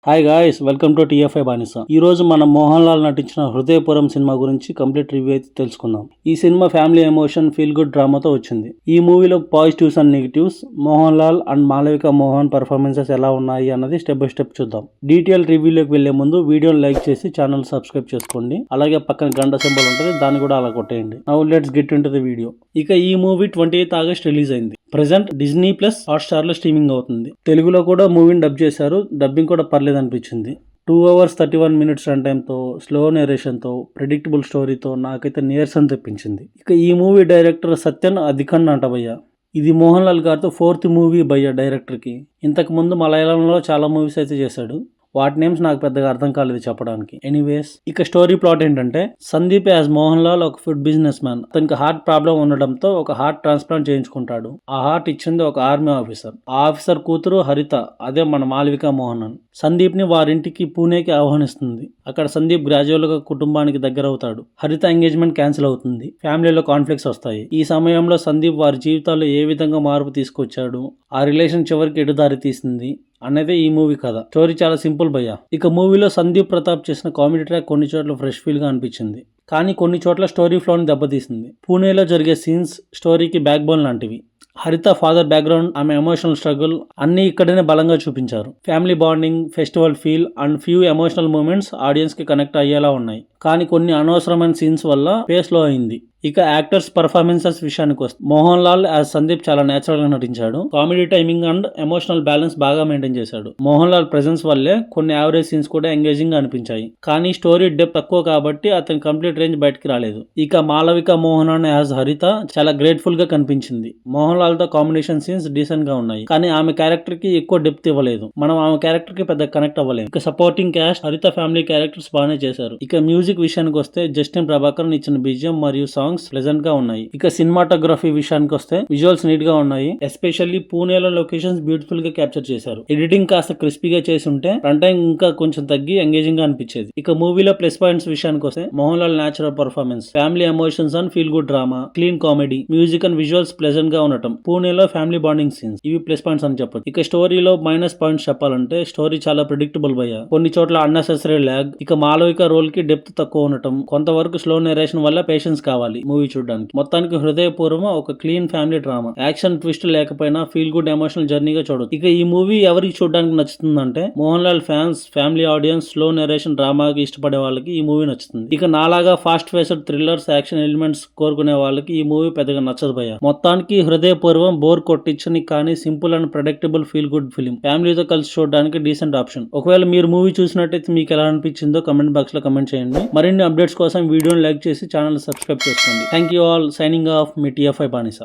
Hi guys, welcome to TFI బానిస. ఈ రోజు మనం మోహన్ లాల్ నటించిన హృదయపురం సినిమా గురించి కంప్లీట్ రివ్యూ అయితే తెలుసుకుందాం. ఈ cinema family emotion feel good డ్రామాతో వచ్చింది. ఈ మూవీలో positives and negatives, Mohan Lal and Malavika Mohan performances ఎలా ఉన్నాయి అన్నది స్టెప్ బై స్టెప్ చూద్దాం. డీటెయిల్ రివ్యూలోకి వెళ్లే ముందు వీడియోని లైక్ చేసి ఛానల్ సబ్స్క్రైబ్ చేసుకోండి. అలాగే పక్కన గంట సింబల్ ఉంటుంది, దాన్ని కూడా అలా కొట్టేయండి. Now let's get into the video. ఇక ఈ మూవీ 28 ఆగస్ట్ రిలీజ్ అయింది. ప్రెసెంట్ డిజ్నీ ప్లస్ హాట్స్టార్ లో స్ట్రీమింగ్ అవుతుంది. తెలుగులో కూడా మూవీని డబ్ చేశారు. డబ్బింగ్ కూడా పర్లేదు అనిపించింది. 2 hours 31 minutes రన్ టైంతో, స్లో నేరేషన్తో, ప్రెడిక్టబుల్ స్టోరీతో నాకైతే నీరసం తెప్పించింది. ఇక ఈ మూవీ డైరెక్టర్ సత్యన్ అధికన్ అంట భయ్య. ఇది మోహన్ లాల్ గారితో 4th మూవీ భయ్య డైరెక్టర్కి. ఇంతకు ముందు మలయాళంలో చాలా మూవీస్ అయితే చేశాడు. వాటి నేమ్స్ నాకు పెద్దగా అర్థం కాలేదు చెప్పడానికి. ఎనీవేస్, ఇక స్టోరీ ప్లాట్ ఏంటంటే, సందీప్ యాజ్ మోహన్ లాల్ ఒక ఫుడ్ బిజినెస్ మ్యాన్. అతనికి హార్ట్ ప్రాబ్లం ఉండడంతో ఒక హార్ట్ ట్రాన్స్ప్లాంట్ చేయించుకుంటాడు. ఆ హార్ట్ ఇచ్చింది ఒక ఆర్మీ ఆఫీసర్. ఆ ఆఫీసర్ కూతురు హరిత, అదే మన మాలవిక మోహనన్, సందీప్ ని వారింటికి పూణేకి ఆహ్వానిస్తుంది. అక్కడ సందీప్ గ్రాడ్యువల్ గా కుటుంబానికి దగ్గర అవుతాడు. హరిత ఎంగేజ్మెంట్ క్యాన్సిల్ అవుతుంది. ఫ్యామిలీలో కాన్ఫ్లిక్ట్స్ వస్తాయి. ఈ సమయంలో సందీప్ వారి జీవితాల్లో ఏ విధంగా మార్పు తీసుకొచ్చాడు, ఆ రిలేషన్ చివరికి ఎటు దారి తీసింది అనేది ఈ మూవీ కథ. స్టోరీ చాలా సింపుల్ భయ్య. ఇక మూవీలో సందీప్ ప్రతాప్ చేసిన కామెడీ ట్రాక్ కొన్ని చోట్ల ఫ్రెష్ ఫీల్ గా అనిపించింది, కానీ కొన్ని చోట్ల స్టోరీ ఫ్లోని దెబ్బతీసింది. పూణేలో జరిగే సీన్స్ స్టోరీకి బ్యాక్ బోన్ లాంటివి. హరిత ఫాదర్ బ్యాక్గ్రౌండ్, ఆమె ఎమోషనల్ స్ట్రగుల్ అన్ని ఇక్కడనే బలంగా చూపించారు. Family bonding, festival feel and few emotional moments audience కి కనెక్ట్ అయ్యేలా ఉన్నాయి. కానీ కొన్ని అనవసరమైన సీన్స్ వల్ల పేస్ లో అయింది. ఇక యాక్టర్స్ పర్ఫార్మెన్సెస్ విషయానికి వస్తే, మోహన్ లాల్ యాజ్ సందీప్ చాలా నేచురల్ గా నటించాడు. Comedy timing and emotional balance బాగా మెయింటైన్ చేశాడు. మోహన్ లాల్ ప్రెజెన్స్ వల్లే కొన్ని యావరేజ్ సీన్స్ కూడా ఎంగేజింగ్ గా అనిపించాయి. కానీ స్టోరీ డెప్త్ తక్కువ కాబట్టి అతని కంప్లీట్ రేంజ్ బయటకి రాలేదు. ఇక మాలవిక మోహనన్ యాజ్ హరిత చాలా గ్రేట్ఫుల్ గా కనిపించింది. మోహన్ లాల్ తో కాంబినేషన్ సీన్స్ డీసెంట్ గా ఉన్నాయి, కానీ ఆమె క్యారెక్టర్ కి ఎక్కువ డెప్త్ ఇవ్వలేదు. మనం ఆమె క్యారెక్టర్ కి పెద్ద కనెక్ట్ అవ్వలేదు. ఇక సపోర్టింగ్ క్యాస్ట్, హరిత ఫ్యామిలీ క్యారెక్టర్స్ బాగానే చేశారు. ఇక మ్యూజిక్ విషయానికి వస్తే, జస్టిన్ ప్రభాకర్ ఇచ్చిన బీజిఎం మరియు సాంగ్స్ ప్లెజెంట్ గా ఉన్నాయి. ఇక సినిమాటోగ్రఫీ విషయానికి వస్తే, విజువల్స్ నీట్ గా ఉన్నాయి. ఎస్పెషల్లీ పూణేలో లొకేషన్స్ బ్యూటిఫుల్ గా క్యాప్చర్ చేశారు. ఎడిటింగ్ కాస్త క్రిస్పీగా చేసి ఉంటే రన్ టైం ఇంకా కొంచెం తగ్గి ఎంగేజింగ్ గా అనిపించేది. ఇక మూవీలో ప్లస్ పాయింట్స్ విషయానికి వస్తే, Mohan Lal natural performance, family emotions and feel good drama, clean comedy, music and visuals pleasant గా ఉండటం, పూణేలో ఫ్యామిలీ బాండింగ్ సీన్స్, ఇవి ప్లస్ పాయింట్స్ అని చెప్పొచ్చు. ఇక స్టోరీలో మైనస్ పాయింట్స్ చెప్పాలంటే, స్టోరీ చాలా ప్రిడిక్టబుల్ భయ్య. కొన్ని చోట్ల అన్నెసెసరీ ల్యాగ్. ఇక మాలవిక రోల్ కి డెప్త్ తక్కువ ఉండటం, కొంతవరకు స్లో నేరేషన్ వల్ల పేషెన్స్ కావాలి మూవీ చూడడానికి. మొత్తానికి హృదయపూర్వం ఒక clean family drama. Action twist లేకపోయినా ఫీల్ గుడ్ ఎమోషనల్ జర్నీగా చూడొచ్చు. ఇక ఈ మూవీ ఎవరికి చూడడానికి నచ్చుతుందంటే, Mohan Lal fans, family audience, slow narration డ్రామాకి ఇష్టపడే వాళ్ళకి ఈ మూవీ నచ్చుతుంది. ఇక నాలాగా fast paced thrillers, action elements కోరుకునే వాళ్ళకి ఈ మూవీ పెద్దగా నచ్చదు భయ్య. మొత్తానికి హృదయపూర్వం బోర్ కొట్టించని కానీ simple and predictable feel good film. ఫ్యామిలీతో కలిసి చూడడానికి డీసెంట్ ఆప్షన్. ఒకవేళ మీరు మూవీ చూసినట్టయితే మీకు ఎలా అనిపించిందో కమెంట్ బాక్స్ లో కమెంట్ చేయండి. మరిన్ని అప్డేట్స్ కోసం వీడియోని లైక్ చేసి ఛానల్ సబ్స్క్రైబ్ చేసుకోండి. Thank you all. Signing off, me TFI బానిస.